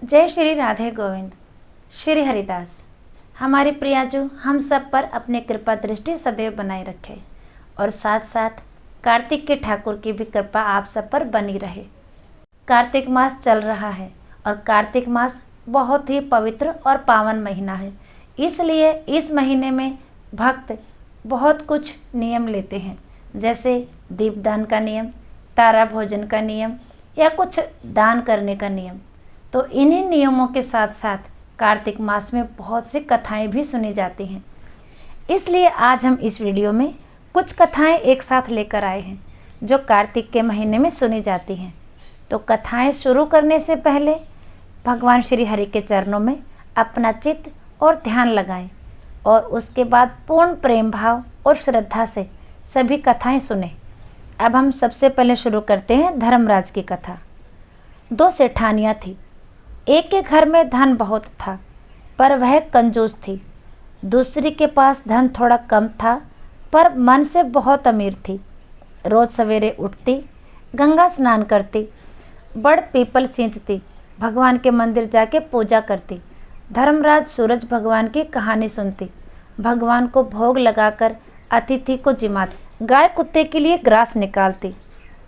जय श्री राधे गोविंद। श्री हरिदास। हमारे प्रियाजू हम सब पर अपने कृपा दृष्टि सदैव बनाए रखे और साथ साथ कार्तिक के ठाकुर की भी कृपा आप सब पर बनी रहे। कार्तिक मास चल रहा है और कार्तिक मास बहुत ही पवित्र और पावन महीना है। इसलिए इस महीने में भक्त बहुत कुछ नियम लेते हैं, जैसे दीपदान का नियम, तारा भोजन का नियम या कुछ दान करने का नियम। तो इन्हीं नियमों के साथ साथ कार्तिक मास में बहुत सी कथाएं भी सुनी जाती हैं। इसलिए आज हम इस वीडियो में कुछ कथाएं एक साथ लेकर आए हैं जो कार्तिक के महीने में सुनी जाती हैं। तो कथाएं शुरू करने से पहले भगवान श्री हरि के चरणों में अपना चित्त और ध्यान लगाएं और उसके बाद पूर्ण प्रेम भाव और श्रद्धा से सभी कथाएं सुने। अब हम सबसे पहले शुरू करते हैं धर्मराज की कथा। दो सेठानियाँ थी। एक के घर में धन बहुत था पर वह कंजूस थी। दूसरी के पास धन थोड़ा कम था पर मन से बहुत अमीर थी। रोज़ सवेरे उठती, गंगा स्नान करती, बड़ पीपल सींचती, भगवान के मंदिर जाके पूजा करती। धर्मराज सूरज भगवान की कहानी सुनती, भगवान को भोग लगाकर अतिथि को जिमाती, गाय कुत्ते के लिए ग्रास निकालती।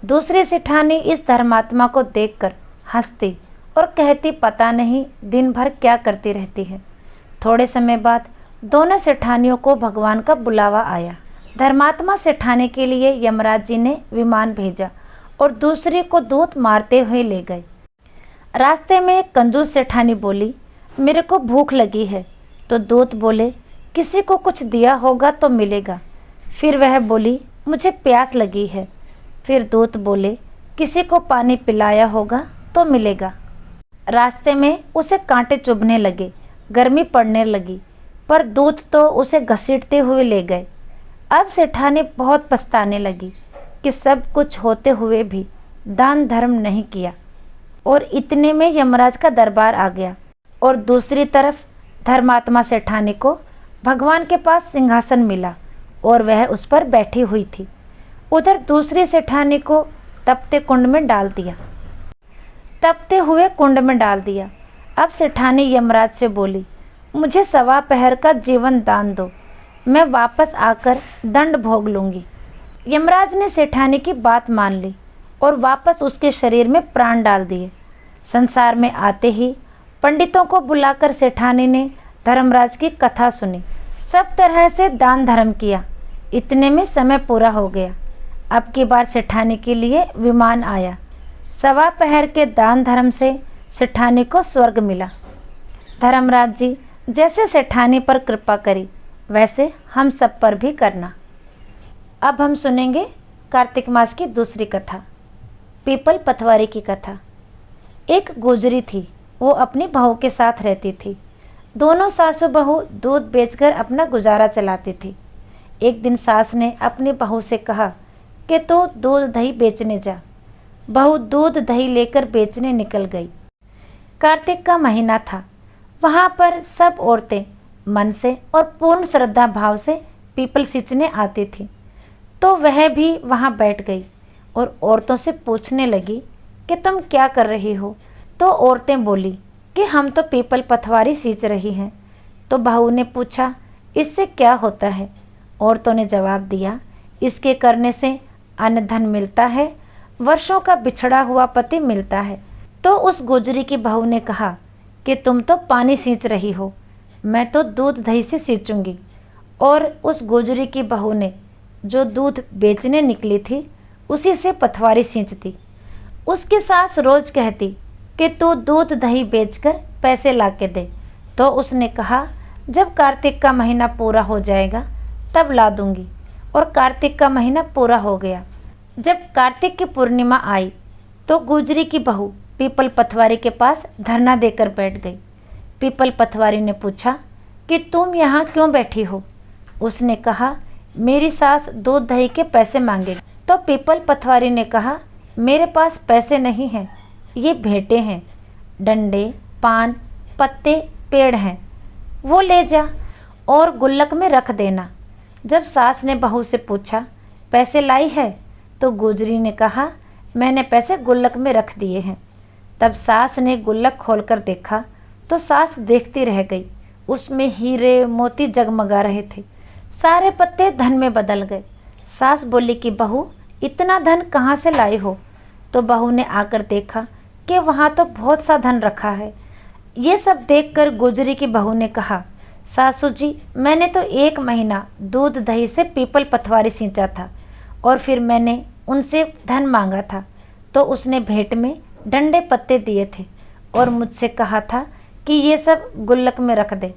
दूसरी सेठानी इस धर्मात्मा को देखकर हंसती और कहती, पता नहीं दिन भर क्या करती रहती है। थोड़े समय बाद दोनों सेठानियों को भगवान का बुलावा आया। धर्मात्मा सेठानी के लिए यमराज जी ने विमान भेजा और दूसरी को दूत मारते हुए ले गए। रास्ते में एक कंजूस सेठानी बोली, मेरे को भूख लगी है। तो दूत बोले, किसी को कुछ दिया होगा तो मिलेगा। फिर वह बोली, मुझे प्यास लगी है। फिर दूत बोले, किसी को पानी पिलाया होगा तो मिलेगा। रास्ते में उसे कांटे चुभने लगे, गर्मी पड़ने लगी, पर दूत तो उसे घसीटते हुए ले गए। अब सेठानी बहुत पछताने लगी कि सब कुछ होते हुए भी दान धर्म नहीं किया। और इतने में यमराज का दरबार आ गया और दूसरी तरफ धर्मात्मा सेठानी को भगवान के पास सिंहासन मिला और वह उस पर बैठी हुई थी। उधर दूसरी सेठानी को तपते कुंड में डाल दिया। तपते हुए कुंड में डाल दिया। अब सेठानी यमराज से बोली, मुझे 1.25 पहर का जीवन दान दो, मैं वापस आकर दंड भोग लूँगी। यमराज ने सेठानी की बात मान ली और वापस उसके शरीर में प्राण डाल दिए। संसार में आते ही पंडितों को बुलाकर सेठानी ने धर्मराज की कथा सुनी, सब तरह से दान धर्म किया। इतने में समय पूरा हो गया। अब की बार सेठानी के लिए विमान आया। 1.25 पहर के दान धर्म से सेठानी को स्वर्ग मिला। धर्मराज जी जैसे सेठानी पर कृपा करी वैसे हम सब पर भी करना। अब हम सुनेंगे कार्तिक मास की दूसरी कथा, पीपल पथवारी की कथा। एक गुजरी थी, वो अपनी बहू के साथ रहती थी। दोनों सासू बहू दूध बेचकर अपना गुजारा चलाती थी। एक दिन सास ने अपनी बहू से कहा कि तू दूध दही बेचने जा। बहू दूध दही लेकर बेचने निकल गई। कार्तिक का महीना था। वहाँ पर सब औरतें मन से और पूर्ण श्रद्धा भाव से पीपल सींचने आती थी। तो वह भी वहाँ बैठ गई और औरतों से पूछने लगी कि तुम क्या कर रही हो। तो औरतें बोली कि हम तो पीपल पथवारी सींच रही हैं। तो बहू ने पूछा, इससे क्या होता है। औरतों ने जवाब दिया, इसके करने से अन्न धन मिलता है, वर्षों का बिछड़ा हुआ पति मिलता है। तो उस गुजरी की बहू ने कहा कि तुम तो पानी सींच रही हो, मैं तो दूध दही से सींचूंगी। और उस गुजरी की बहू ने जो दूध बेचने निकली थी उसी से पथवारी सींचती। उसकी सास रोज कहती कि तू दूध दही बेचकर पैसे ला के दे। तो उसने कहा, जब कार्तिक का महीना पूरा हो जाएगा तब ला दूंगी। और कार्तिक का महीना पूरा हो गया। जब कार्तिक की पूर्णिमा आई तो गुजरी की बहू पीपल पथवारी के पास धरना देकर बैठ गई। पीपल पथवारी ने पूछा कि तुम यहाँ क्यों बैठी हो। उसने कहा, मेरी सास दूध दही के पैसे मांगेगी। तो पीपल पथवारी ने कहा, मेरे पास पैसे नहीं हैं, ये भेंटे हैं, डंडे, पान, पत्ते, पेड़ हैं, वो ले जा और गुल्लक में रख देना। जब सास ने बहू से पूछा, पैसे लाई है। तो गुजरी ने कहा, मैंने पैसे गुल्लक में रख दिए हैं। तब सास ने गुल्लक खोलकर देखा तो सास देखती रह गई। उसमें हीरे मोती जगमगा रहे थे। सारे पत्ते धन में बदल गए। सास बोली कि बहू, इतना धन कहाँ से लाई हो? तो बहू ने आकर देखा कि वहाँ तो बहुत सा धन रखा है। ये सब देखकर गुजरी की बहू ने कहा, सासू जी, मैंने तो 1 महीना दूध दही से पीपल पथवारी सींचा था और फिर मैंने उनसे धन मांगा था तो उसने भेंट में डंडे पत्ते दिए थे और मुझसे कहा था कि ये सब गुल्लक में रख दे,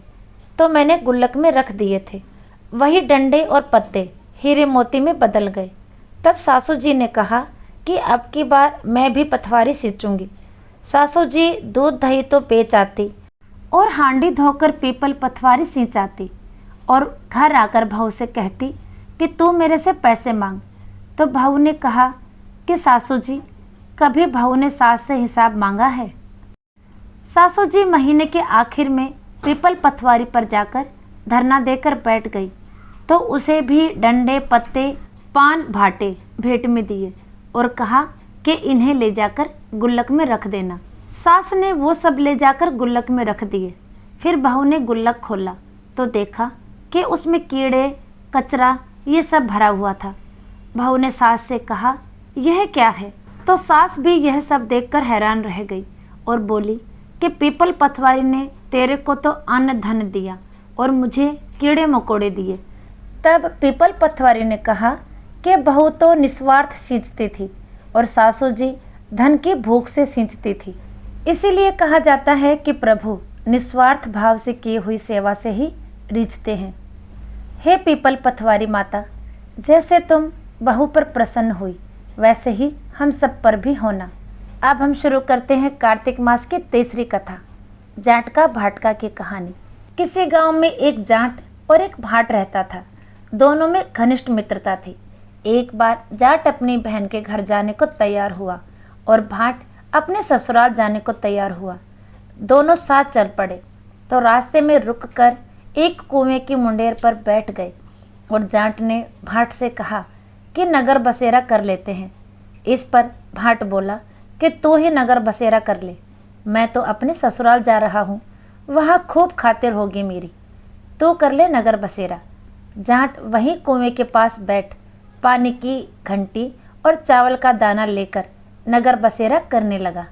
तो मैंने गुल्लक में रख दिए थे। वही डंडे और पत्ते हीरे मोती में बदल गए। तब सासू जी ने कहा कि अब की बार मैं भी पथवारी सींचूंगी। सासू जी दूध दही तो बेच आती और हांडी धोकर पीपल पथवारी सींचाती और घर आकर बहू से कहती कि तू मेरे से पैसे मांग। तो बहू ने कहा कि सासू जी, कभी बहू ने सास से हिसाब मांगा है? सासू जी महीने के आखिर में पीपल पथवारी पर जाकर धरना देकर बैठ गई तो उसे भी डंडे पत्ते पान भाटे भेंट में दिए और कहा कि इन्हें ले जाकर गुल्लक में रख देना। सास ने वो सब ले जाकर गुल्लक में रख दिए। फिर बहू ने गुल्लक खोला तो देखा कि उसमें कीड़े कचरा ये सब भरा हुआ था। बहू ने सास से कहा, यह क्या है? तो सास भी यह सब देखकर हैरान रह गई और बोली कि पीपल पथवारी ने तेरे को तो अन्न धन दिया और मुझे कीड़े मकोड़े दिए। तब पीपल पथवारी ने कहा कि बहू तो निस्वार्थ सींचती थी और सासू जी धन की भूख से सींचती थी। इसीलिए कहा जाता है कि प्रभु निस्वार्थ भाव से की हुई सेवा से ही रिझते हैं। हे पीपल पथवारी माता, जैसे तुम बहू पर प्रसन्न हुई वैसे ही हम सब पर भी होना। अब हम शुरू करते हैं कार्तिक मास की तीसरी कथा, जाटका भाटका की कहानी। किसी गांव में एक जाट और एक भाट रहता था। दोनों में घनिष्ठ मित्रता थी। एक बार जाट अपनी बहन के घर जाने को तैयार हुआ और भाट अपने ससुराल जाने को तैयार हुआ। दोनों साथ चल पड़े तो रास्ते में रुककर एक कुएं की मुंडेर पर बैठ गए और जाट ने भाट से कहा कि नगर बसेरा कर लेते हैं। इस पर भाट बोला कि तू ही नगर बसेरा कर ले, मैं तो अपने ससुराल जा रहा हूँ, वहाँ खूब खातिर होगी मेरी, तू कर ले नगर बसेरा। जाट वहीं कुएं के पास बैठ पानी की घंटी और चावल का दाना लेकर नगर बसेरा करने लगा।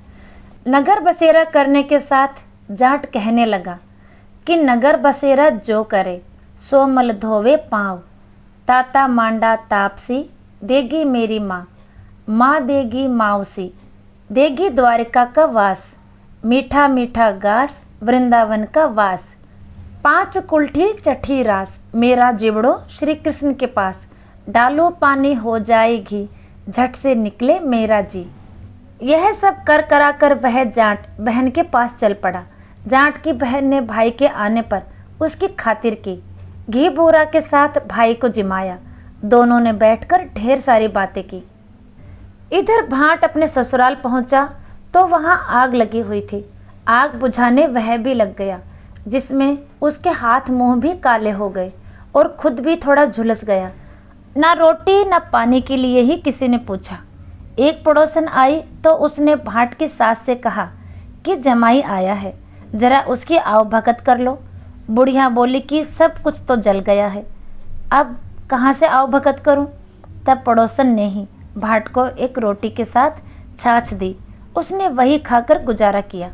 नगर बसेरा करने के साथ जाट कहने लगा कि नगर बसेरा जो करे सो मल धोवे पाँव, ताता मांडा तापसी देगी मेरी माँ, माँ देगी मावसी, देगी द्वारिका का वास, मीठा मीठा घास वृंदावन का वास, 5 कुल्ठी चठी रास, मेरा जिबड़ो श्री कृष्ण के पास, डालो पानी हो जाएगी झट से निकले मेरा जी। यह सब कर करा कर वह जाट बहन के पास चल पड़ा। जाट की बहन ने भाई के आने पर उसकी खातिर की, घी बूरा के साथ भाई को जिमाया। दोनों ने बैठकर ढेर सारी बातें की। इधर भाट अपने ससुराल पहुंचा तो वहां आग लगी हुई थी। आग बुझाने वह भी लग गया, जिसमें उसके हाथ मुंह भी काले हो गए और खुद भी थोड़ा झुलस गया। ना रोटी ना पानी के लिए ही किसी ने पूछा। एक पड़ोसन आई तो उसने भाट की सास से कहा कि जमाई आया है, जरा उसकी आवभगत कर लो। बुढ़िया बोली कि सब कुछ तो जल गया है, अब कहाँ से आवभगत करूं? तब पड़ोसन ने ही भाट को एक रोटी के साथ छाछ दी। उसने वही खाकर गुजारा किया।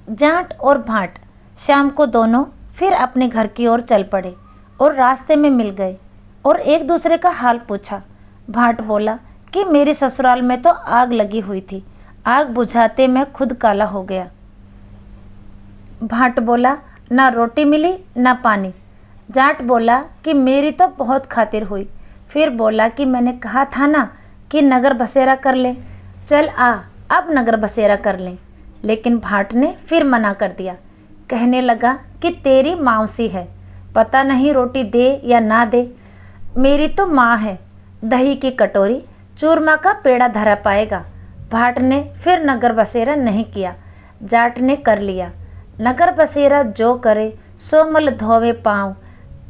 जाट और भाट शाम को दोनों फिर अपने घर की ओर चल पड़े और रास्ते में मिल गए और एक दूसरे का हाल पूछा। भाट बोला कि मेरे ससुराल में तो आग लगी हुई थी, आग बुझाते मैं खुद काला हो गया। भाट बोला, ना रोटी मिली ना पानी। जाट बोला कि मेरी तो बहुत खातिर हुई। फिर बोला कि मैंने कहा था ना कि नगर बसेरा कर ले, चल आ अब नगर बसेरा कर लें। लेकिन भाट ने फिर मना कर दिया। कहने लगा कि तेरी मावसी है, पता नहीं रोटी दे या ना दे, मेरी तो माँ है, दही की कटोरी चूरमा का पेड़ा धरा पाएगा। भाट ने फिर नगर बसेरा नहीं किया, जाट ने कर लिया। नगर बसेरा जो करे सो मल धोवे पाँव,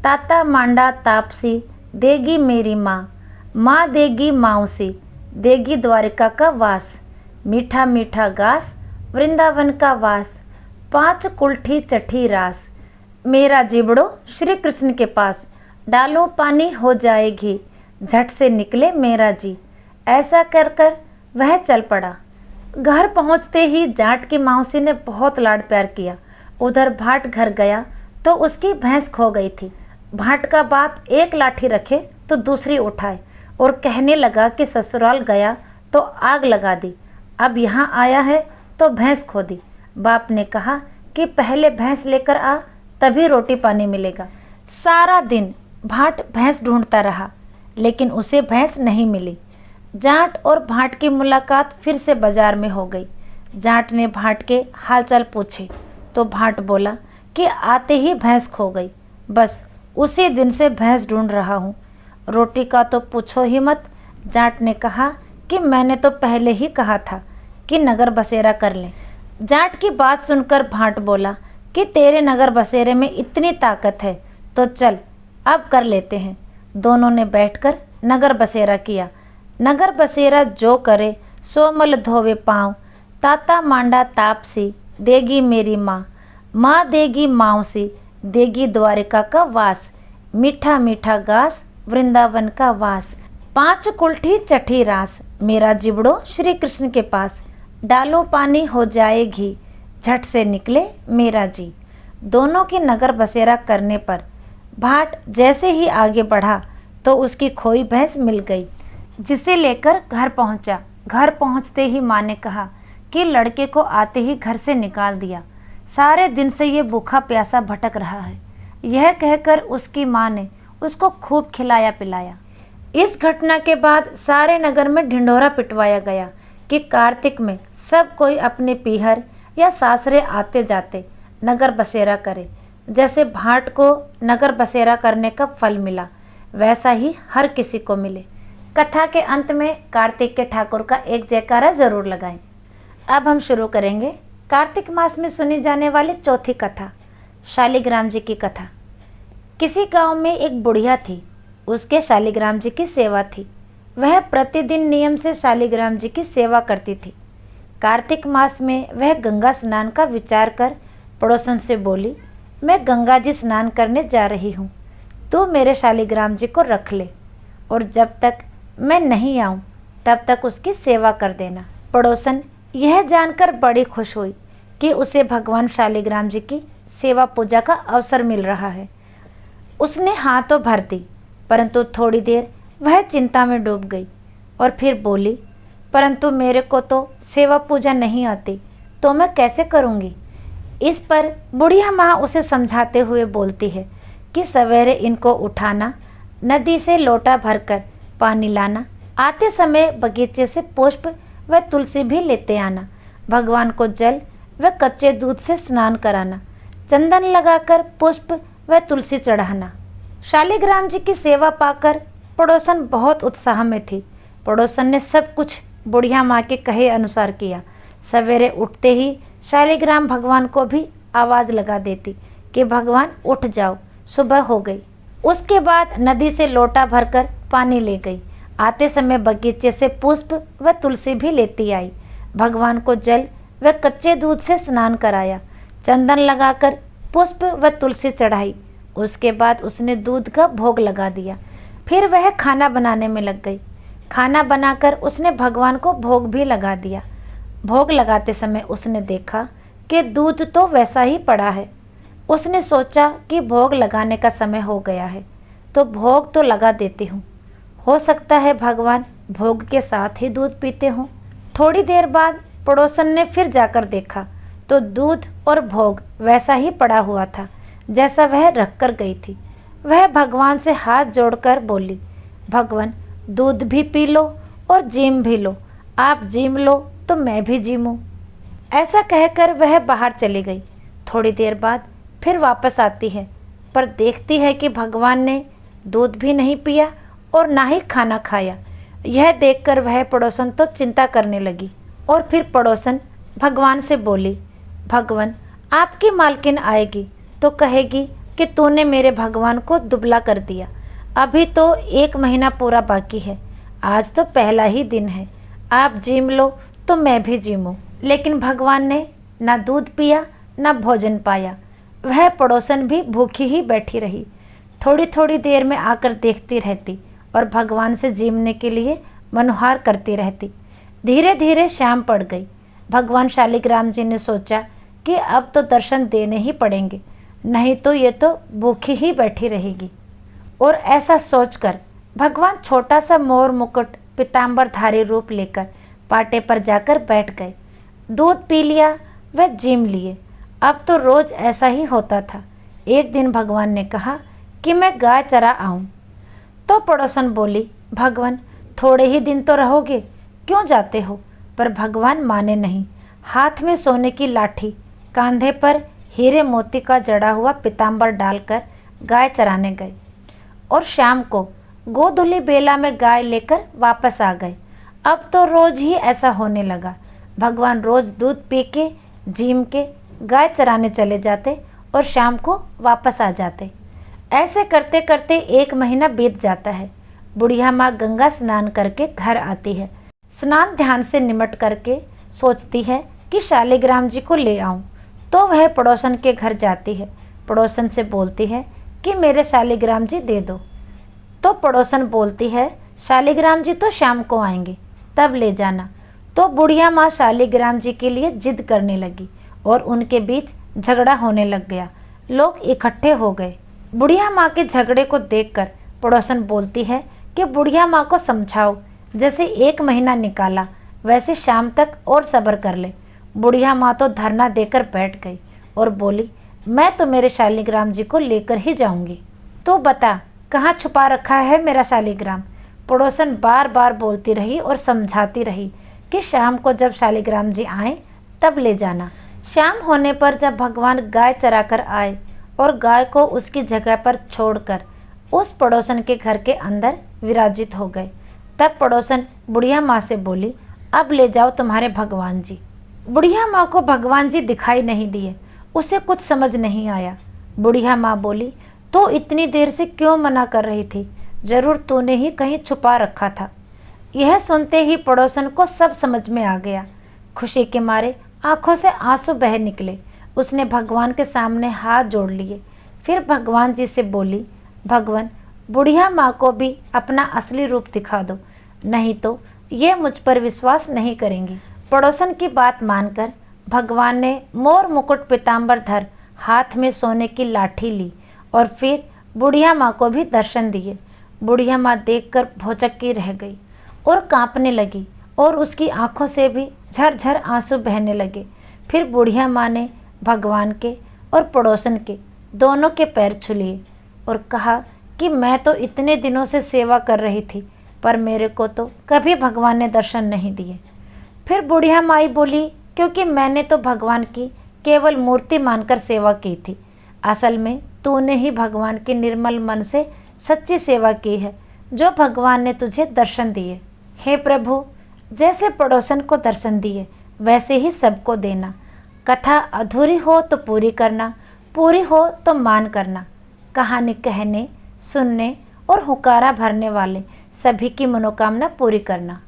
ताता मांडा तापसी देगी मेरी माँ, माँ देगी मावसी, देगी द्वारिका का वास, मीठा मीठा घास वृंदावन का वास, 5 कुल्ठी चठी रास। मेरा जीबड़ो श्री कृष्ण के पास, डालो पानी हो जाए घी, झट से निकले मेरा जी। ऐसा कर कर वह चल पड़ा। घर पहुंचते ही जाट की मौसी ने बहुत लाड प्यार किया। उधर भाट घर गया तो उसकी भैंस खो गई थी। भाट का बाप एक लाठी रखे तो दूसरी उठाए और कहने लगा कि ससुराल गया तो आग लगा दी, अब यहाँ आया है तो भैंस खो दी। बाप ने कहा कि पहले भैंस लेकर आ, तभी रोटी पानी मिलेगा। सारा दिन भाट भैंस ढूंढता रहा, लेकिन उसे भैंस नहीं मिली। जाट और भाट की मुलाकात फिर से बाजार में हो गई। जाट ने भाट के हालचाल पूछे तो भाट बोला कि आते ही भैंस खो गई, बस उसी दिन से भैंस ढूंढ रहा हूँ। रोटी का तो पूछो ही मत। जाट ने कहा कि मैंने तो पहले ही कहा था कि नगर बसेरा कर लें। जाट की बात सुनकर भाट बोला कि तेरे नगर बसेरे में इतनी ताकत है तो चल अब कर लेते हैं। दोनों ने बैठकर नगर बसेरा किया। नगर बसेरा जो करे सो मल धोवे पाँव, ताता मांडा तापसी देगी मेरी माँ, माँ देगी माँसी देगी द्वारिका का वास, मीठा मीठा घास वृंदावन का वास। 5 कुल्ठी चठी रास, मेरा जिबड़ो श्री कृष्ण के पास, डालो पानी हो जाए घी, झट से निकले मेरा जी। दोनों की नगर बसेरा करने पर भाट जैसे ही आगे बढ़ा तो उसकी खोई भैंस मिल गई, जिसे लेकर घर पहुंचा। घर पहुंचते ही माँ ने कहा कि लड़के को आते ही घर से निकाल दिया, सारे दिन से ये भूखा प्यासा भटक रहा है। यह कहकर उसकी माँ ने उसको खूब खिलाया पिलाया। इस घटना के बाद सारे नगर में ढिंढोरा पिटवाया गया कि कार्तिक में सब कोई अपने पीहर या सासरे आते जाते नगर बसेरा करे। जैसे भाट को नगर बसेरा करने का फल मिला, वैसा ही हर किसी को मिले। कथा के अंत में कार्तिक के ठाकुर का एक जयकारा जरूर लगाएं। अब हम शुरू करेंगे कार्तिक मास में सुनी जाने वाली चौथी कथा, शालिग्राम जी की कथा। किसी गांव में एक बुढ़िया थी, उसके शालिग्राम जी की सेवा थी। वह प्रतिदिन नियम से शालिग्राम जी की सेवा करती थी। कार्तिक मास में वह गंगा स्नान का विचार कर पड़ोसन से बोली, मैं गंगा जी स्नान करने जा रही हूँ, तू मेरे शालिग्राम जी को रख ले और जब तक मैं नहीं आऊँ तब तक उसकी सेवा कर देना। पड़ोसन यह जानकर बड़ी खुश हुई कि उसे भगवान शालिग्राम जी की सेवा पूजा का अवसर मिल रहा है। उसने हाँ तो भर दी, परंतु थोड़ी देर वह चिंता में डूब गई और फिर बोली, परंतु मेरे को तो सेवा पूजा नहीं आती, तो मैं कैसे करूँगी। इस पर बुढ़िया माँ उसे समझाते हुए बोलती है कि सवेरे इनको उठाना, नदी से लोटा भरकर पानी लाना, आते समय बगीचे से पुष्प व तुलसी भी लेते आना, भगवान को जल व कच्चे दूध से स्नान कराना, चंदन लगाकर पुष्प व तुलसी चढ़ाना। शालिग्राम जी की सेवा पाकर पड़ोसन बहुत उत्साह में थी। पड़ोसन ने सब कुछ बुढ़िया माँ के कहे अनुसार किया। सवेरे उठते ही शालिग्राम भगवान को भी आवाज़ लगा देती कि भगवान उठ जाओ, सुबह हो गई। उसके बाद नदी से लोटा भरकर पानी ले गई। आते समय बगीचे से पुष्प व तुलसी भी लेती आई, भगवान को जल व कच्चे दूध से स्नान कराया, चंदन लगाकर पुष्प व तुलसी चढ़ाई। उसके बाद उसने दूध का भोग लगा दिया। फिर वह खाना बनाने में लग गई। खाना बनाकर उसने भगवान को भोग भी लगा दिया। भोग लगाते समय उसने देखा कि दूध तो वैसा ही पड़ा है। उसने सोचा कि भोग लगाने का समय हो गया है तो भोग तो लगा देती हूँ, हो सकता है भगवान भोग के साथ ही दूध पीते हों। थोड़ी देर बाद पड़ोसन ने फिर जाकर देखा तो दूध और भोग वैसा ही पड़ा हुआ था जैसा वह रख कर गई थी। वह भगवान से हाथ जोड़कर बोली, भगवान दूध भी पी लो और जीम भी लो, आप जीम लो तो मैं भी जीमूँ। ऐसा कहकर वह बाहर चली गई। थोड़ी देर बाद फिर वापस आती है, पर देखती है कि भगवान ने दूध भी नहीं पिया और ना ही खाना खाया। यह देखकर वह पड़ोसन तो चिंता करने लगी और फिर पड़ोसन भगवान से बोली, भगवान आपकी मालकिन आएगी तो कहेगी कि तूने मेरे भगवान को दुबला कर दिया। अभी तो 1 महीना पूरा बाकी है, आज तो पहला ही दिन है, आप जीम लो तो मैं भी जीमूँ। लेकिन भगवान ने न दूध पिया न भोजन पाया। वह पड़ोसन भी भूखी ही बैठी रही, थोड़ी थोड़ी देर में आकर देखती रहती और भगवान से जीवने के लिए मनुहार करती रहती। धीरे धीरे शाम पड़ गई। भगवान शालिग्राम जी ने सोचा कि अब तो दर्शन देने ही पड़ेंगे, नहीं तो ये तो भूखी ही बैठी रहेगी। और ऐसा सोचकर भगवान छोटा सा मोर मुकुट पीताम्बरधारी रूप लेकर पाटे पर जाकर बैठ गए। दूध पी लिया, वह जीम लिए। अब तो रोज ऐसा ही होता था। एक दिन भगवान ने कहा कि मैं गाय चरा आऊं। तो पड़ोसन बोली, भगवान थोड़े ही दिन तो रहोगे, क्यों जाते हो? पर भगवान माने नहीं। हाथ में सोने की लाठी, कंधे पर हीरे मोती का जड़ा हुआ पीताम्बर डालकर गाय चराने गए और शाम को गोधुली बेला में गाय लेकर वापस आ गए। अब तो रोज ही ऐसा होने लगा। भगवान रोज दूध पी के जीम के गाय चराने चले जाते और शाम को वापस आ जाते। ऐसे करते करते 1 महीना बीत जाता है। बुढ़िया माँ गंगा स्नान करके घर आती है। स्नान ध्यान से निमट करके सोचती है कि शालिग्राम जी को ले आऊं। तो वह पड़ोसन के घर जाती है। पड़ोसन से बोलती है कि मेरे शालिग्राम जी दे दो। तो पड़ोसन बोलती है, शालिग्राम जी तो शाम को आएंगे, तब ले जाना। तो बुढ़िया माँ शालिग्राम जी के लिए जिद करने लगी और उनके बीच झगड़ा होने लग गया। लोग इकट्ठे हो गए। बुढ़िया माँ के झगड़े को देखकर पड़ोसन बोलती है कि बुढ़िया माँ को समझाओ, जैसे 1 महीना निकाला वैसे शाम तक और सब्र कर ले। बुढ़िया माँ तो धरना देकर बैठ गई और बोली, मैं तो मेरे शालिग्राम जी को लेकर ही जाऊंगी। तो बता कहाँ छुपा रखा है मेरा शालिग्राम? पड़ोसन बार बार बोलती रही और समझाती रही कि शाम को जब शालिग्राम जी आए तब ले जाना। शाम होने पर जब भगवान गाय चराकर आए और गाय को उसकी जगह पर छोड़कर उस पड़ोसन के घर के अंदर विराजित हो गए, तब पड़ोसन बुढ़िया माँ से बोली, अब ले जाओ तुम्हारे भगवान जी। बुढ़िया माँ को भगवान जी दिखाई नहीं दिए। उसे कुछ समझ नहीं आया। बुढ़िया माँ बोली, तो इतनी देर से क्यों मना कर रही थी? जरूर तूने ही कहीं छुपा रखा था। यह सुनते ही पड़ोसन को सब समझ में आ गया। खुशी के मारे आंखों से आंसू बह निकले। उसने भगवान के सामने हाथ जोड़ लिए। फिर भगवान जी से बोली, भगवान बुढ़िया माँ को भी अपना असली रूप दिखा दो, नहीं तो ये मुझ पर विश्वास नहीं करेंगी। पड़ोसन की बात मानकर भगवान ने मोर मुकुट पीताम्बर धर हाथ में सोने की लाठी ली और फिर बुढ़िया माँ को भी दर्शन दिए। बुढ़िया माँ देखकर भौचक्की रह गई और कांपने लगी और उसकी आंखों से भी झरझर आंसू बहने लगे। फिर बुढ़िया माँ ने भगवान के और पड़ोसन के दोनों के पैर छू लिए और कहा कि मैं तो इतने दिनों से सेवा कर रही थी, पर मेरे को तो कभी भगवान ने दर्शन नहीं दिए। फिर बुढ़िया माई बोली, क्योंकि मैंने तो भगवान की केवल मूर्ति मानकर सेवा की थी। असल में तूने ही भगवान के निर्मल मन से सच्ची सेवा की है, जो भगवान ने तुझे दर्शन दिए। हे प्रभु, जैसे पड़ोसन को दर्शन दिए वैसे ही सबको देना। कथा अधूरी हो तो पूरी करना, पूरी हो तो मान करना। कहानी कहने, सुनने और हुकारा भरने वाले सभी की मनोकामना पूरी करना।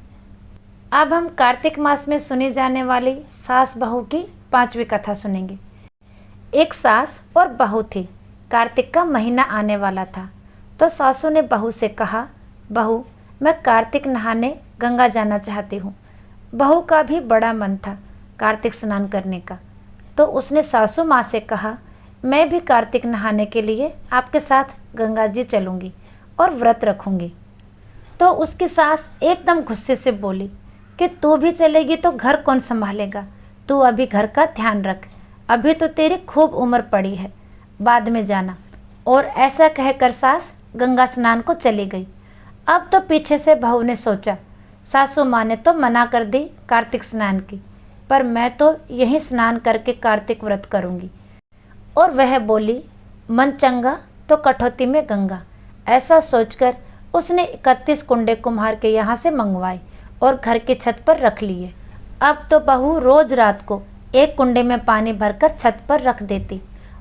अब हम कार्तिक मास में सुनी जाने वाली सास बहू की 5वीं कथा सुनेंगे। एक सास और बहू थी। कार्तिक का महीना आने वाला था तो सासू ने बहू से कहा, बहू मैं कार्तिक नहाने गंगा जाना चाहती हूँ। बहू का भी बड़ा मन था कार्तिक स्नान करने का, तो उसने सासू माँ से कहा, मैं भी कार्तिक नहाने के लिए आपके साथ गंगा जी चलूँगी और व्रत रखूँगी। तो उसकी सास एकदम गुस्से से बोली कि तू भी चलेगी तो घर कौन संभालेगा? तू अभी घर का ध्यान रख, अभी तो तेरी खूब उम्र पड़ी है, बाद में जाना। और ऐसा कहकर सास गंगा स्नान को चली गई। अब तो पीछे से बहू ने सोचा, सासू माँ ने तो मना कर दी कार्तिक स्नान की, पर मैं तो यहीं स्नान करके कार्तिक व्रत करूँगी। और वह बोली, मन चंगा तो कठौती में गंगा। ऐसा सोचकर उसने 31 कुंडे कुम्हार के यहाँ से मंगवाए और घर की छत पर रख लिए। अब तो बहू रोज रात को 1 कुंडे में पानी भरकर छत पर रख देती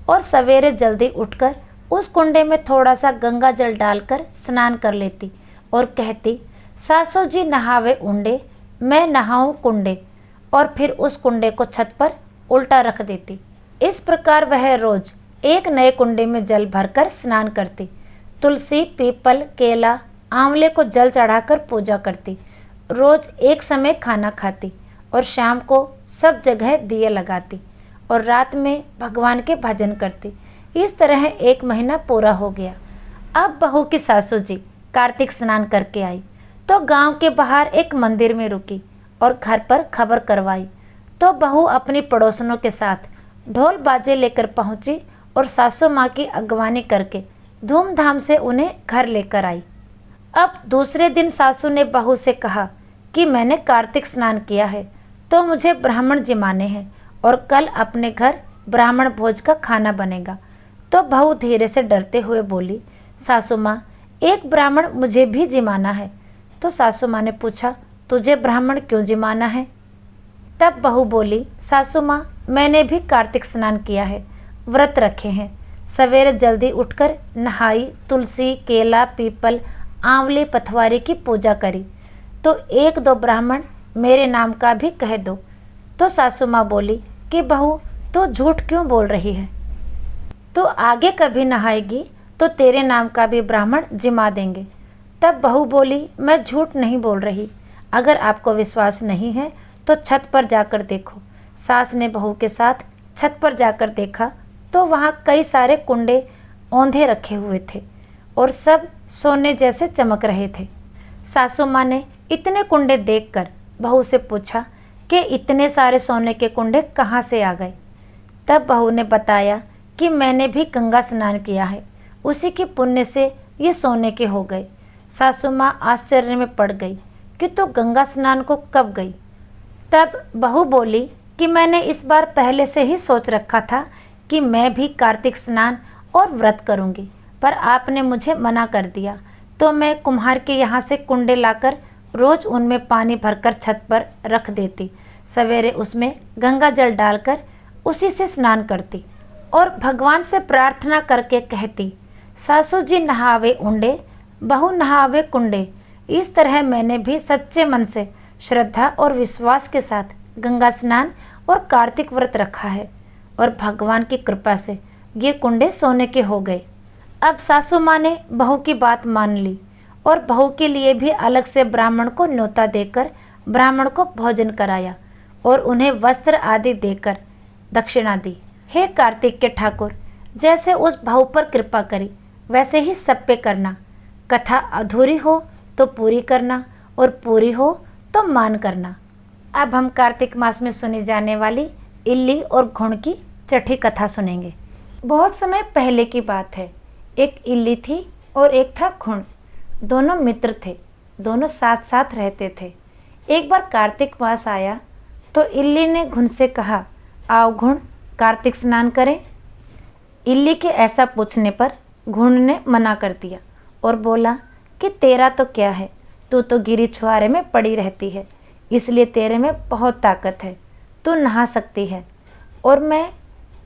और सवेरे जल्दी उठकर उस कुंडे में थोड़ा सा गंगा जल डालकर स्नान कर लेती और कहती, सासू जी नहावे उंडे, मैं नहाऊं कुंडे। और फिर उस कुंडे को छत पर उल्टा रख देती। इस प्रकार वह रोज एक नए कुंडे में जल भरकर स्नान करती। तुलसी, पीपल, केला, आंवले को जल चढ़ाकर पूजा करती। रोज एक समय खाना खाती और शाम को सब जगह दिए लगाती और रात में भगवान के भजन करती। इस तरह 1 महीना पूरा हो गया। अब बहू की सासू जी कार्तिक स्नान करके आई तो गांव के बाहर एक मंदिर में रुकी और घर पर खबर करवाई। तो बहू अपनी पड़ोसनों के साथ ढोल बाजे लेकर पहुंची और सासू माँ की अगवानी करके धूमधाम से उन्हें घर लेकर आई। अब दूसरे दिन सासू ने बहू से कहा कि मैंने कार्तिक स्नान किया है तो मुझे ब्राह्मण जिमाने हैं और कल अपने घर ब्राह्मण भोज का खाना बनेगा। तो बहू धीरे से डरते हुए बोली, सासू माँ, एक ब्राह्मण मुझे भी जिमाना है। तो सासू माँ ने पूछा, तुझे ब्राह्मण क्यों जिमाना है? तब बहू बोली, सासू माँ, मैंने भी कार्तिक स्नान किया है, व्रत रखे हैं। सवेरे जल्दी उठकर नहाई, तुलसी, केला, पीपल, आंवले, पथवारी की पूजा करी। तो 1-2 ब्राह्मण मेरे नाम का भी कह दो। तो सासू माँ बोली कि बहू, तो झूठ क्यों बोल रही है? तो आगे कभी नहाएगी तो तेरे नाम का भी ब्राह्मण जिमा देंगे। तब बहू बोली, मैं झूठ नहीं बोल रही, अगर आपको विश्वास नहीं है तो छत पर जाकर देखो। सास ने बहू के साथ छत पर जाकर देखा तो वहाँ कई सारे कुंडे औंधे रखे हुए थे और सब सोने जैसे चमक रहे थे। सासू माँ ने इतने कुंडे देखकर बहू से पूछा कि इतने सारे सोने के कुंडे कहाँ से आ गए? तब बहू ने बताया कि मैंने भी गंगा स्नान किया है, उसी के पुण्य से ये सोने के हो गए। सासू माँ आश्चर्य में पड़ गई कि तू गंगा स्नान को कब गई? तब बहू बोली कि मैंने इस बार पहले से ही सोच रखा था कि मैं भी कार्तिक स्नान और व्रत करूंगी, पर आपने मुझे मना कर दिया। तो मैं कुम्हार के यहाँ से कुंडे लाकर रोज उनमें पानी भरकर छत पर रख देती। सवेरे उसमें गंगा जल डालकर उसी से स्नान करती और भगवान से प्रार्थना करके कहती, सासू जी नहावे उंडे, बहू नहावे कुंडे। इस तरह मैंने भी सच्चे मन से, श्रद्धा और विश्वास के साथ गंगा स्नान और कार्तिक व्रत रखा है और भगवान की कृपा से ये कुंडे सोने के हो गए। अब सासू माँ ने बहू की बात मान ली और बहू के लिए भी अलग से ब्राह्मण को न्योता देकर ब्राह्मण को भोजन कराया और उन्हें वस्त्र आदि देकर दक्षिणा दी। हे कार्तिक के ठाकुर, जैसे उस बहू पर कृपा करी वैसे ही सब पे करना। कथा अधूरी हो तो पूरी करना और पूरी हो तो मान करना। अब हम कार्तिक मास में सुनी जाने वाली इल्ली और घुण की छठी कथा सुनेंगे। बहुत समय पहले की बात है। एक इल्ली थी और एक था घुण। दोनों मित्र थे, दोनों साथ साथ रहते थे। एक बार कार्तिक मास आया तो इल्ली ने घुण से कहा, आओ घुण, कार्तिक स्नान करें। इल्ली के ऐसा पूछने पर घुण ने मना कर दिया और बोला कि तेरा तो क्या है, तू तो गिरी छुआरे में पड़ी रहती है, इसलिए तेरे में बहुत ताकत है, तू नहा सकती है, और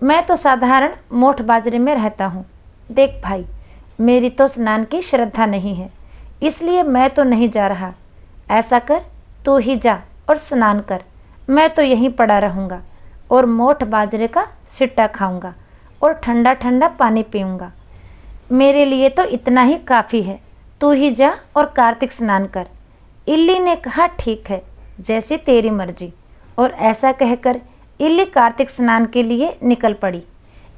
मैं तो साधारण मोठ बाजरे में रहता हूँ। देख भाई, मेरी तो स्नान की श्रद्धा नहीं है, इसलिए मैं तो नहीं जा रहा। ऐसा कर, तू ही जा और स्नान कर, मैं तो यहीं पड़ा रहूँगा और मोठ बाजरे का सिट्टा खाऊंगा और ठंडा ठंडा पानी पीऊँगा। मेरे लिए तो इतना ही काफ़ी है, तू ही जा और कार्तिक स्नान कर। इल्ली ने कहा, ठीक है, जैसी तेरी मर्जी। और ऐसा कहकर इल्ली कार्तिक स्नान के लिए निकल पड़ी।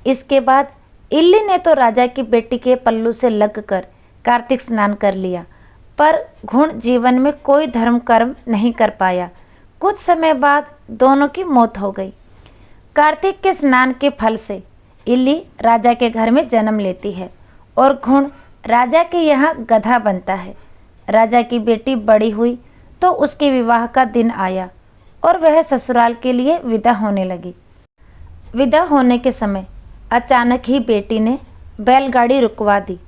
इसके बाद इल्ली ने तो राजा की बेटी के पल्लू से लगकर कार्तिक स्नान कर लिया, पर घुण जीवन में कोई धर्म कर्म नहीं कर पाया। कुछ समय बाद दोनों की मौत हो गई। कार्तिक के स्नान के फल से इल्ली राजा के घर में जन्म लेती है और घुण राजा के यहाँ गधा बनता है। राजा की बेटी बड़ी हुई तो उसके विवाह का दिन आया और वह ससुराल के लिए विदा होने लगी। विदा होने के समय अचानक ही बेटी ने बैलगाड़ी रुकवा दी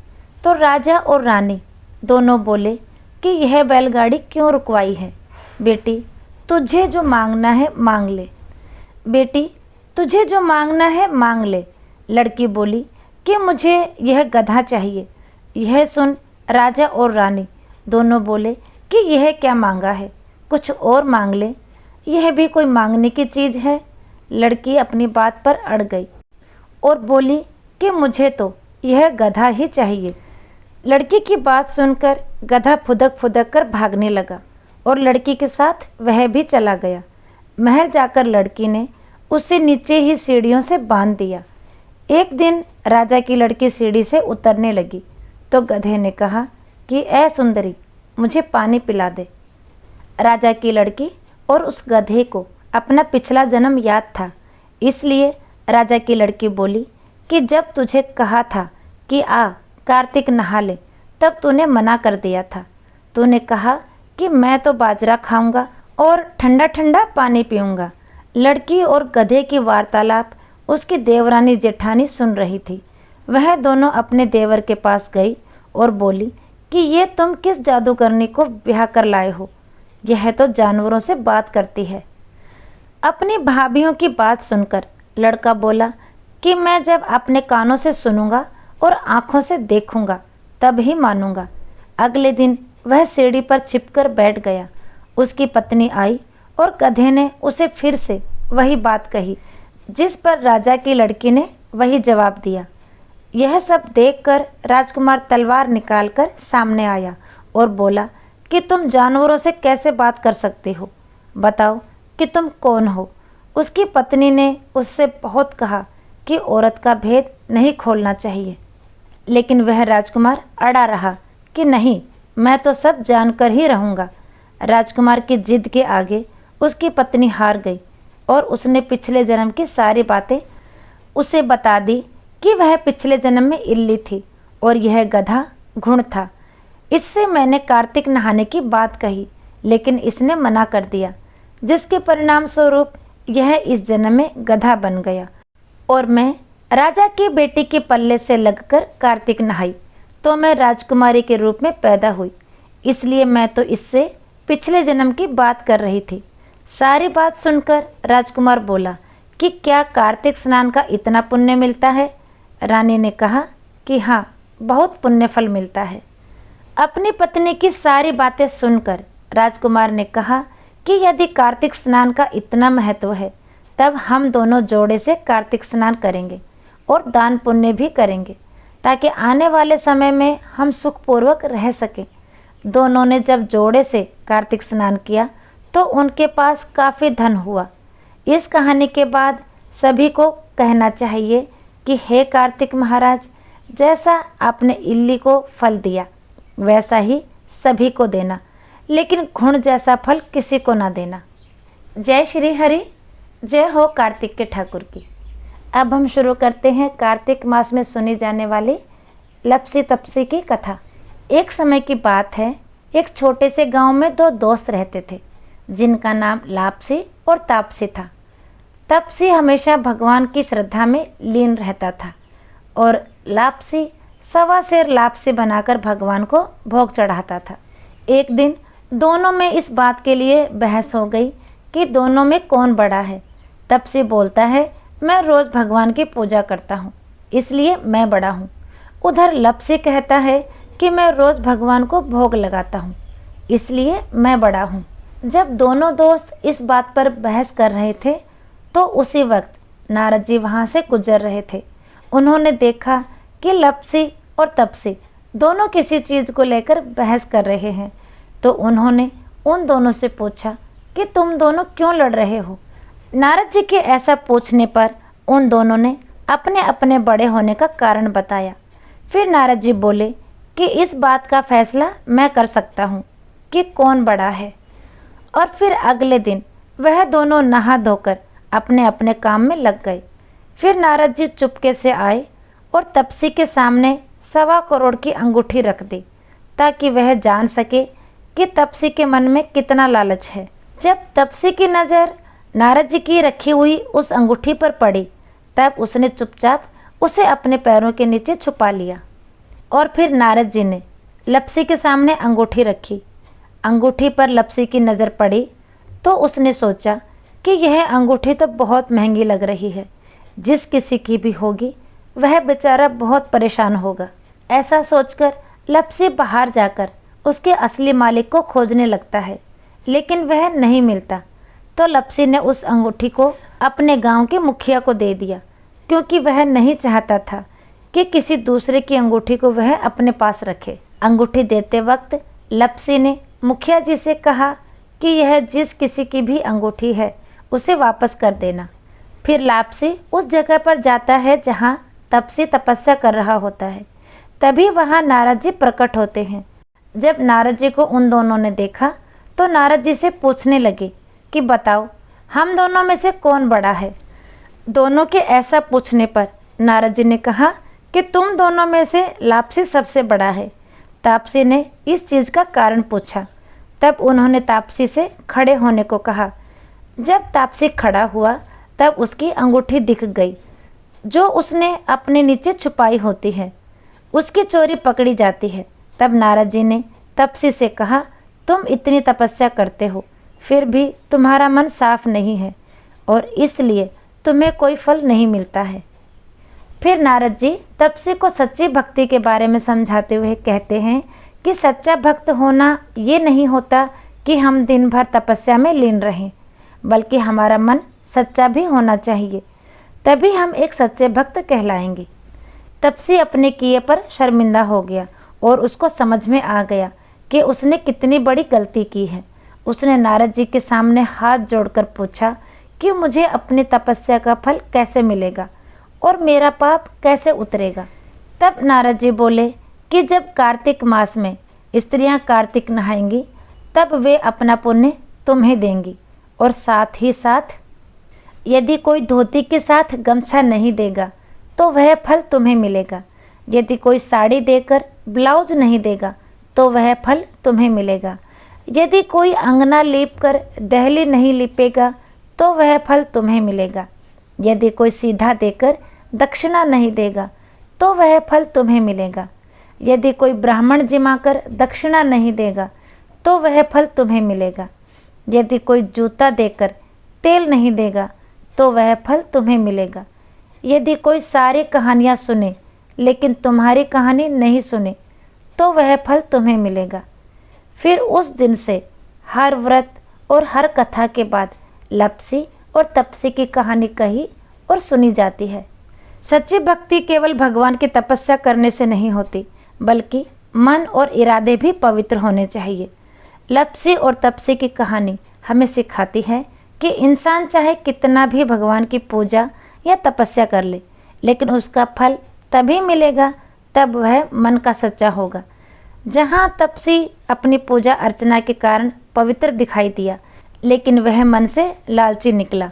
तो राजा और रानी दोनों बोले कि यह बैलगाड़ी क्यों रुकवाई है? बेटी, तुझे जो मांगना है मांग ले। बेटी, तुझे जो मांगना है मांग ले। लड़की बोली कि मुझे यह गधा चाहिए। यह सुन राजा और रानी दोनों बोले कि यह क्या मांगा है, कुछ और मांग ले। यह भी कोई मांगने की चीज़ है? लड़की अपनी बात पर अड़ गई और बोली कि मुझे तो यह गधा ही चाहिए। लड़की की बात सुनकर गधा फुदक फुदक कर भागने लगा और लड़की के साथ वह भी चला गया। महल जाकर लड़की ने उसे नीचे ही सीढ़ियों से बांध दिया। एक दिन राजा की लड़की सीढ़ी से उतरने लगी तो गधे ने कहा कि ऐ सुंदरी, मुझे पानी पिला दे। राजा की लड़की और उस गधे को अपना पिछला जन्म याद था, इसलिए राजा की लड़की बोली कि जब तुझे कहा था कि आ कार्तिक नहा ले, तब तूने मना कर दिया था। तूने कहा कि मैं तो बाजरा खाऊंगा और ठंडा ठंडा पानी पीऊंगा। लड़की और गधे की वार्तालाप उसकी देवरानी जेठानी सुन रही थी। वह दोनों अपने देवर के पास गई और बोली कि ये तुम किस जादूगरनी को ब्याह कर लाए हो? यह तो जानवरों से बात करती है। अपनी भाभियों की बात सुनकर लड़का बोला कि मैं जब अपने कानों से सुनूंगा और आँखों से देखूंगा तब ही मानूंगा। अगले दिन वह सीढ़ी पर छिपकर बैठ गया। उसकी पत्नी आई और गधे ने उसे फिर से वही बात कही, जिस पर राजा की लड़की ने वही जवाब दिया। यह सब देखकर राजकुमार तलवार निकालकर सामने आया और बोला कि तुम जानवरों से कैसे बात कर सकते हो? बताओ कि तुम कौन हो? उसकी पत्नी ने उससे बहुत कहा कि औरत का भेद नहीं खोलना चाहिए, लेकिन वह राजकुमार अड़ा रहा कि नहीं, मैं तो सब जानकर ही रहूँगा। राजकुमार की जिद के आगे उसकी पत्नी हार गई और उसने पिछले जन्म की सारी बातें उसे बता दी कि वह पिछले जन्म में इल्ली थी और यह गधा घुड़ था। इससे मैंने कार्तिक नहाने की बात कही, लेकिन इसने मना कर दिया, जिसके परिणाम स्वरूप यह इस जन्म में गधा बन गया और मैं राजा की बेटी के पल्ले से लगकर कार्तिक नहाई तो मैं राजकुमारी के रूप में पैदा हुई। इसलिए मैं तो इससे पिछले जन्म की बात कर रही थी। सारी बात सुनकर राजकुमार बोला कि क्या कार्तिक स्नान का इतना पुण्य मिलता है? रानी ने कहा कि हाँ, बहुत पुण्य फल मिलता है। अपनी पत्नी की सारी बातें सुनकर राजकुमार ने कहा कि यदि कार्तिक स्नान का इतना महत्व है, तब हम दोनों जोड़े से कार्तिक स्नान करेंगे और दान पुण्य भी करेंगे, ताकि आने वाले समय में हम सुखपूर्वक रह सकें। दोनों ने जब जोड़े से कार्तिक स्नान किया तो उनके पास काफ़ी धन हुआ। इस कहानी के बाद सभी को कहना चाहिए कि हे कार्तिक महाराज, जैसा आपने इल्ली को फल दिया वैसा ही सभी को देना, लेकिन घुण जैसा फल किसी को ना देना। जय श्री हरि, जय हो कार्तिक के ठाकुर की। अब हम शुरू करते हैं कार्तिक मास में सुनी जाने वाली लपसी तपसी की कथा। एक समय की बात है, एक छोटे से गांव में दो दोस्त रहते थे, जिनका नाम लापसी और तापसी था। तापसी हमेशा भगवान की श्रद्धा में लीन रहता था और लापसी सवा सेर लापसी बनाकर भगवान को भोग चढ़ाता था। एक दिन दोनों में इस बात के लिए बहस हो गई कि दोनों में कौन बड़ा है। तापसी बोलता है, मैं रोज़ भगवान की पूजा करता हूँ, इसलिए मैं बड़ा हूँ। उधर लापसी कहता है कि मैं रोज़ भगवान को भोग लगाता हूँ, इसलिए मैं बड़ा हूँ। जब दोनों दोस्त इस बात पर बहस कर रहे थे तो उसी वक्त नारद जी वहाँ से गुजर रहे थे। उन्होंने देखा कि लापसी और तापसी दोनों किसी चीज़ को लेकर बहस कर रहे हैं, तो उन्होंने उन दोनों से पूछा कि तुम दोनों क्यों लड़ रहे हो। नारद जी के ऐसा पूछने पर उन दोनों ने अपने अपने बड़े होने का कारण बताया। फिर नारद जी बोले कि इस बात का फैसला मैं कर सकता हूँ कि कौन बड़ा है। और फिर अगले दिन वह दोनों नहा धोकर अपने अपने काम में लग गए। फिर नारद जी चुपके से आए और तापसी के सामने 1.25 करोड़ की अंगूठी रख दी, ताकि वह जान सके कि तापसी के मन में कितना लालच है। जब तापसी की नज़र नारद जी की रखी हुई उस अंगूठी पर पड़ी, तब उसने चुपचाप उसे अपने पैरों के नीचे छुपा लिया। और फिर नारद जी ने लापसी के सामने अंगूठी रखी। अंगूठी पर लापसी की नज़र पड़ी तो उसने सोचा कि यह अंगूठी तो बहुत महंगी लग रही है, जिस किसी की भी होगी वह बेचारा बहुत परेशान होगा। ऐसा सोचकर लापसी बाहर जाकर उसके असली मालिक को खोजने लगता है, लेकिन वह नहीं मिलता। तो लप्सी ने उस अंगूठी को अपने गांव के मुखिया को दे दिया, क्योंकि वह नहीं चाहता था कि किसी दूसरे की अंगूठी को वह अपने पास रखे। अंगूठी देते वक्त लप्सी ने मुखिया जी से कहा कि यह जिस किसी की भी अंगूठी है उसे वापस कर देना। फिर लापसी उस जगह पर जाता है जहाँ तपसी तपस्या कर रहा होता है। तभी वहाँ नारद जी प्रकट होते हैं। जब नारद जी को उन दोनों ने देखा तो नारद जी से पूछने लगे कि बताओ, हम दोनों में से कौन बड़ा है। दोनों के ऐसा पूछने पर नारद जी ने कहा कि तुम दोनों में से लापसी सबसे बड़ा है। तापसी ने इस चीज़ का कारण पूछा। तब उन्होंने तापसी से खड़े होने को कहा। जब तापसी खड़ा हुआ तब उसकी अंगूठी दिख गई जो उसने अपने नीचे छुपाई होती है। उसकी चोरी पकड़ी जाती है। तब नारद जी ने तापसी से कहा, तुम इतनी तपस्या करते हो फिर भी तुम्हारा मन साफ नहीं है और इसलिए तुम्हें कोई फल नहीं मिलता है। फिर नारद जी तापसी को सच्ची भक्ति के बारे में समझाते हुए कहते हैं कि सच्चा भक्त होना ये नहीं होता कि हम दिन भर तपस्या में लीन रहें, बल्कि हमारा मन सच्चा भी होना चाहिए, तभी हम एक सच्चे भक्त कहलाएंगे। तापसी अपने किए पर शर्मिंदा हो गया और उसको समझ में आ गया कि उसने कितनी बड़ी गलती की है। उसने नारद जी के सामने हाथ जोड़कर पूछा कि मुझे अपनी तपस्या का फल कैसे मिलेगा और मेरा पाप कैसे उतरेगा। तब नारद जी बोले कि जब कार्तिक मास में स्त्रियां कार्तिक नहाएंगी तब वे अपना पुण्य तुम्हें देंगी, और साथ ही साथ यदि कोई धोती के साथ गमछा नहीं देगा तो वह फल तुम्हें मिलेगा। यदि कोई साड़ी देकर ब्लाउज नहीं देगा तो वह फल तुम्हें मिलेगा। यदि कोई अंगना लीप कर दहली नहीं लिपेगा तो वह फल तुम्हें मिलेगा। यदि कोई सीधा देकर दक्षिणा नहीं देगा तो वह फल तुम्हें मिलेगा। यदि कोई ब्राह्मण जिमाकर दक्षिणा नहीं देगा तो वह फल तुम्हें मिलेगा। यदि कोई जूता देकर तेल नहीं देगा तो वह फल तुम्हें मिलेगा। यदि कोई सारी कहानियाँ सुने लेकिन तुम्हारी कहानी नहीं सुने तो वह फल तुम्हें मिलेगा। फिर उस दिन से हर व्रत और हर कथा के बाद लप्सी और तापसी की कहानी कही और सुनी जाती है। सच्ची भक्ति केवल भगवान की तपस्या करने से नहीं होती, बल्कि मन और इरादे भी पवित्र होने चाहिए। लप्सी और तापसी की कहानी हमें सिखाती है कि इंसान चाहे कितना भी भगवान की पूजा या तपस्या कर ले, लेकिन उसका फल तभी मिलेगा तब वह मन का सच्चा होगा। जहाँ तापसी अपनी पूजा अर्चना के कारण पवित्र दिखाई दिया, लेकिन वह मन से लालची निकला,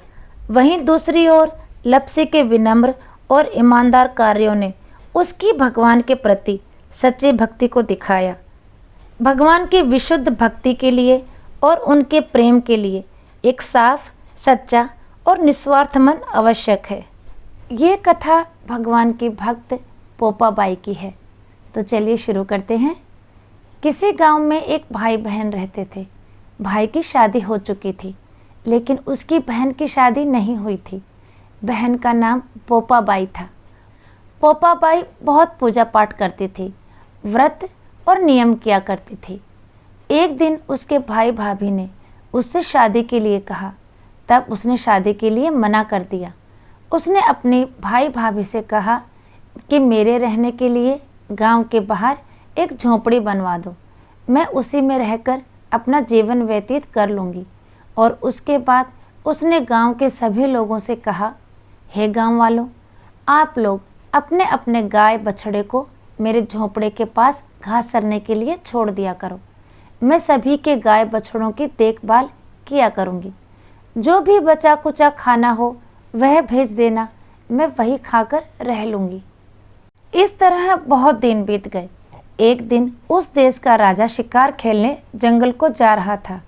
वहीं दूसरी ओर लप्सी के विनम्र और ईमानदार कार्यों ने उसकी भगवान के प्रति सच्ची भक्ति को दिखाया। भगवान की विशुद्ध भक्ति के लिए और उनके प्रेम के लिए एक साफ, सच्चा और निस्वार्थ मन आवश्यक है। ये कथा भगवान की भक्त पोपाबाई की है। तो चलिए शुरू करते हैं। किसी गांव में एक भाई बहन रहते थे। भाई की शादी हो चुकी थी, लेकिन उसकी बहन की शादी नहीं हुई थी। बहन का नाम पोपाबाई था। पोपाबाई बहुत पूजा पाठ करती थी, व्रत और नियम किया करती थी। एक दिन उसके भाई भाभी ने उससे शादी के लिए कहा, तब उसने शादी के लिए मना कर दिया। उसने अपने भाई भाभी से कहा कि मेरे रहने के लिए गांव के बाहर एक झोंपड़ी बनवा दो, मैं उसी में रहकर अपना जीवन व्यतीत कर लूँगी। और उसके बाद उसने गांव के सभी लोगों से कहा, हे गांव वालों, आप लोग अपने अपने गाय बछड़े को मेरे झोंपड़े के पास घास चरने के लिए छोड़ दिया करो। मैं सभी के गाय बछड़ों की देखभाल किया करूँगी। जो भी बचा कुचा खाना हो वह भेज देना, मैं वही खाकर रह लूँगी। इस तरह बहुत दिन बीत गए। एक दिन उस देश का राजा शिकार खेलने जंगल को जा रहा था।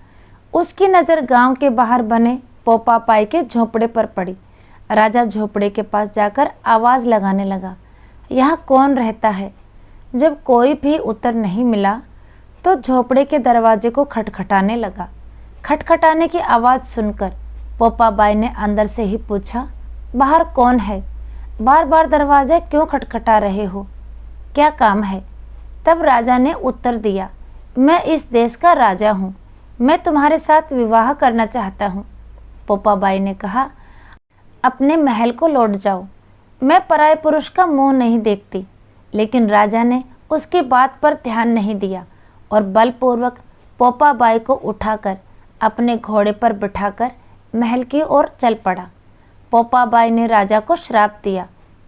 उसकी नज़र गांव के बाहर बने पोपाबाई के झोंपड़े पर पड़ी। राजा झोंपड़े के पास जाकर आवाज़ लगाने लगा, यहाँ कौन रहता है? जब कोई भी उत्तर नहीं मिला तो झोंपड़े के दरवाजे को खटखटाने लगा। खटखटाने की आवाज़ सुनकर पोपाबाई ने अंदर से ही पूछा, बाहर कौन है? बार बार दरवाजा क्यों खटखटा रहे हो? क्या काम है? तब राजा ने उत्तर दिया, मैं इस देश का राजा हूँ, मैं तुम्हारे साथ विवाह करना चाहता हूँ। पोपाबाई ने कहा, अपने महल को लौट जाओ, मैं पराये पुरुष का मुंह नहीं देखती। लेकिन राजा ने उसकी बात पर ध्यान नहीं दिया और बलपूर्वक पोपाबाई को उठाकर अपने घोड़े पर बिठाकर महल की ओर चल पड़ा। पोपाबाई ने राजा को श्राप दिया,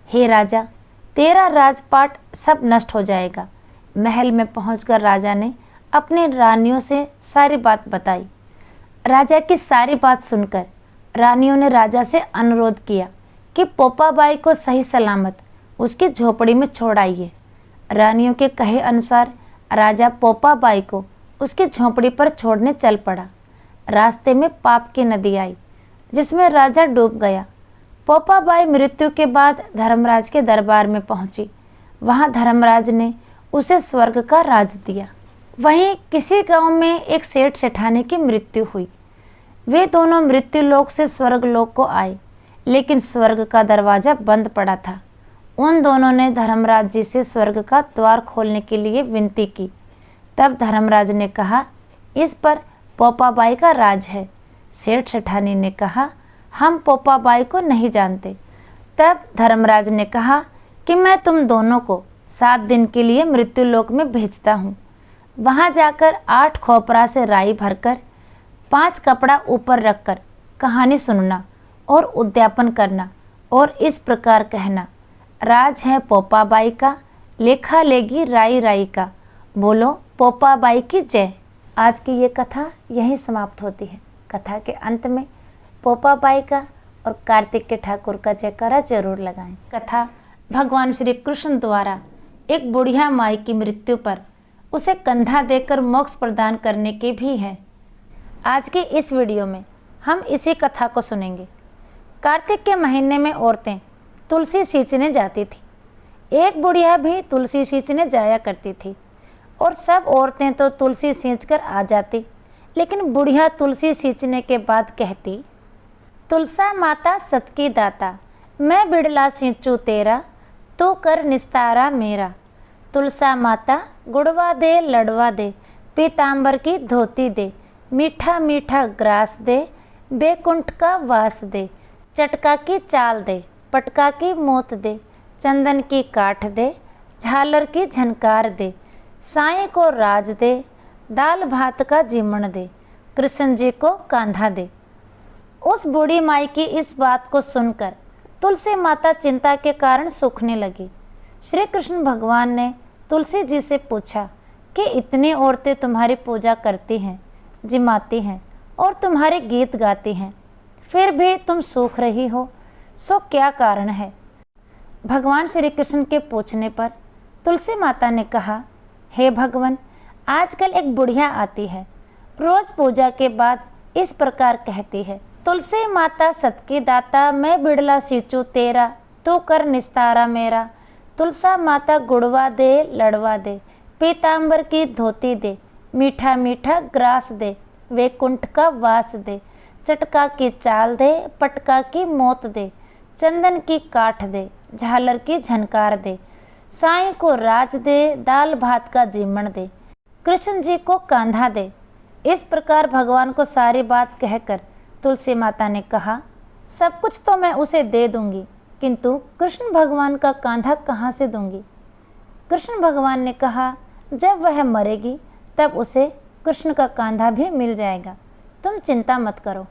हे राजा, तेरा राजपाट सब नष्ट हो जाएगा। महल में पहुंचकर राजा ने अपनी रानियों से सारी बात बताई। राजा की सारी बात सुनकर रानियों ने राजा से अनुरोध किया कि पोपाबाई को सही सलामत उसकी झोपड़ी में छोड़ आइए। रानियों के कहे अनुसार राजा पोपाबाई को उसकी झोपड़ी पर छोड़ने चल पड़ा। रास्ते में पाप की नदी आई जिसमें राजा डूब गया। पोपाबाई मृत्यु के बाद धर्मराज के दरबार में पहुंची। वहां धर्मराज ने उसे स्वर्ग का राज दिया। वहीं किसी गांव में एक सेठ सेठानी की मृत्यु हुई। वे दोनों मृत्यु लोक से स्वर्ग लोक को आए, लेकिन स्वर्ग का दरवाजा बंद पड़ा था। उन दोनों ने धर्मराज जी से स्वर्ग का द्वार खोलने के लिए विनती की। तब धर्मराज ने कहा, इस पर पोपाबाई का राज है। सेठ सेठानी ने कहा, हम पोपाबाई को नहीं जानते। तब धर्मराज ने कहा कि मैं तुम दोनों को 7 दिन के लिए मृत्यु लोक में भेजता हूँ। वहाँ जाकर 8 खोपरा से राई भरकर 5 कपड़ा ऊपर रखकर कहानी सुनना और उद्यापन करना और इस प्रकार कहना, राज है पोपाबाई का, लेखा लेगी राई राई का, बोलो पोपाबाई की जय। आज की ये कथा यहीं समाप्त होती है। कथा के अंत में पोपाबाई का और कार्तिक के ठाकुर का जयकारा जरूर लगाएं। कथा भगवान श्री कृष्ण द्वारा एक बुढ़िया माई की मृत्यु पर उसे कंधा देकर मोक्ष प्रदान करने की भी है। आज की इस वीडियो में हम इसी कथा को सुनेंगे। कार्तिक के महीने में औरतें तुलसी सींचने जाती थी। एक बुढ़िया भी तुलसी सींचने जाया करती थी और सब औरतें तो तुलसी सींचकर आ जाती, लेकिन बुढ़िया तुलसी सींचने के बाद कहती, तुलसा माता सत की दाता, मैं बिड़ला सींचू तेरा, तू कर निस्तारा मेरा। तुलसा माता गुड़वा दे लड़वा दे, पीतांबर की धोती दे, मीठा मीठा ग्रास दे, बेकुंठ का वास दे, चटका की चाल दे, पटका की मोत दे, चंदन की काठ दे, झालर की झनकार दे, साईं को राज दे, दाल भात का जीमण दे, कृष्ण जी को कांधा दे। उस बूढ़ी माई की इस बात को सुनकर तुलसी माता चिंता के कारण सूखने लगी। श्री कृष्ण भगवान ने तुलसी जी से पूछा कि इतनी औरतें तुम्हारी पूजा करती हैं, जिमाती हैं और तुम्हारे गीत गाती हैं, फिर भी तुम सूख रही हो, सो क्या कारण है? भगवान श्री कृष्ण के पूछने पर तुलसी माता ने कहा, हे भगवान, आजकल एक बुढ़िया आती है, रोज पूजा के बाद इस प्रकार कहती है, तुलसी माता सत की दाता, मैं बिड़ला सींचू तेरा, तू कर निस्तारा मेरा। तुलसा माता गुड़वा दे लड़वा दे, पीतांबर की धोती दे, मीठा मीठा ग्रास दे, वैकुंठ का वास दे, चटका की चाल दे, पटका की मोत दे, चंदन की काठ दे, झालर की झनकार दे, साईं को राज दे, दाल भात का जीमण दे, कृष्ण जी को कांधा दे। इस प्रकार भगवान को सारी बात कहकर तुलसी माता ने कहा, सब कुछ तो मैं उसे दे दूंगी, किंतु कृष्ण भगवान का कांधा कहाँ से दूंगी? कृष्ण भगवान ने कहा, जब वह मरेगी तब उसे कृष्ण का कांधा भी मिल जाएगा, तुम चिंता मत करो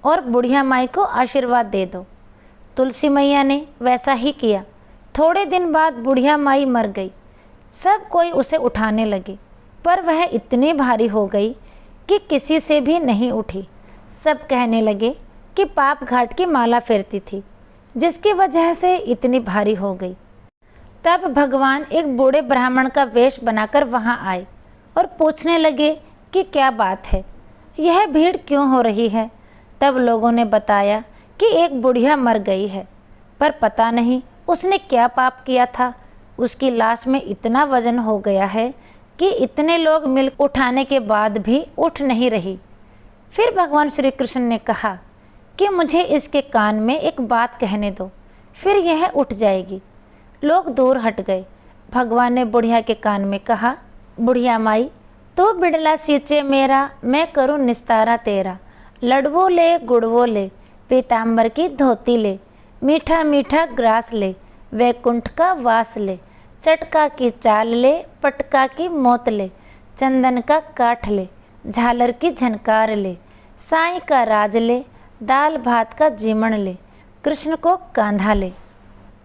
और बुढ़िया माई को आशीर्वाद दे दो। तुलसी मैया ने वैसा ही किया। थोड़े दिन बाद बुढ़िया माई मर गई। सब कोई उसे उठाने लगे, पर वह इतनी भारी हो गई कि किसी से भी नहीं उठी। सब कहने लगे कि पाप घाट की माला फेरती थी, जिसकी वजह से इतनी भारी हो गई। तब भगवान एक बूढ़े ब्राह्मण का वेश बनाकर वहां आए और पूछने लगे कि क्या बात है, यह भीड़ क्यों हो रही है? तब लोगों ने बताया कि एक बुढ़िया मर गई है, पर पता नहीं उसने क्या पाप किया था। उसकी लाश में इतना वजन हो गया है कि इतने लोग मिल उठाने के बाद भी उठ नहीं रही। फिर भगवान श्री कृष्ण ने कहा कि मुझे इसके कान में एक बात कहने दो, फिर यह उठ जाएगी। लोग दूर हट गए। भगवान ने बुढ़िया के कान में कहा, बुढ़िया माई, तू बिड़ला सींचे मेरा, मैं करूं निस्तारा तेरा। लडवो ले गुड़वो ले, पीताम्बर की धोती ले, मीठा मीठा ग्रास ले, वैकुंठ का वास ले, चटका की चाल ले, पटका की मोत ले, चंदन का काठ ले, झालर की झनकार ले, साईं का राज ले, दाल भात का जीमण ले, कृष्ण को कांधा ले।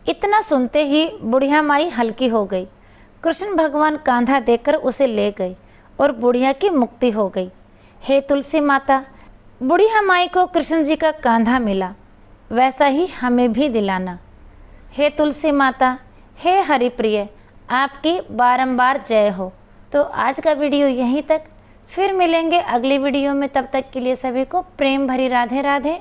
इतना सुनते ही बुढ़िया माई हल्की हो गई। कृष्ण भगवान कांधा देकर उसे ले गए और बुढ़िया की मुक्ति हो गई। हे तुलसी माता, बुढ़िया माई को कृष्ण जी का कांधा मिला, वैसा ही हमें भी दिलाना। हे तुलसी माता, हे हरिप्रिय, आपकी बारंबार जय हो। तो आज का वीडियो यहीं तक, फिर मिलेंगे अगली वीडियो में। तब तक के लिए सभी को प्रेम भरी राधे राधे।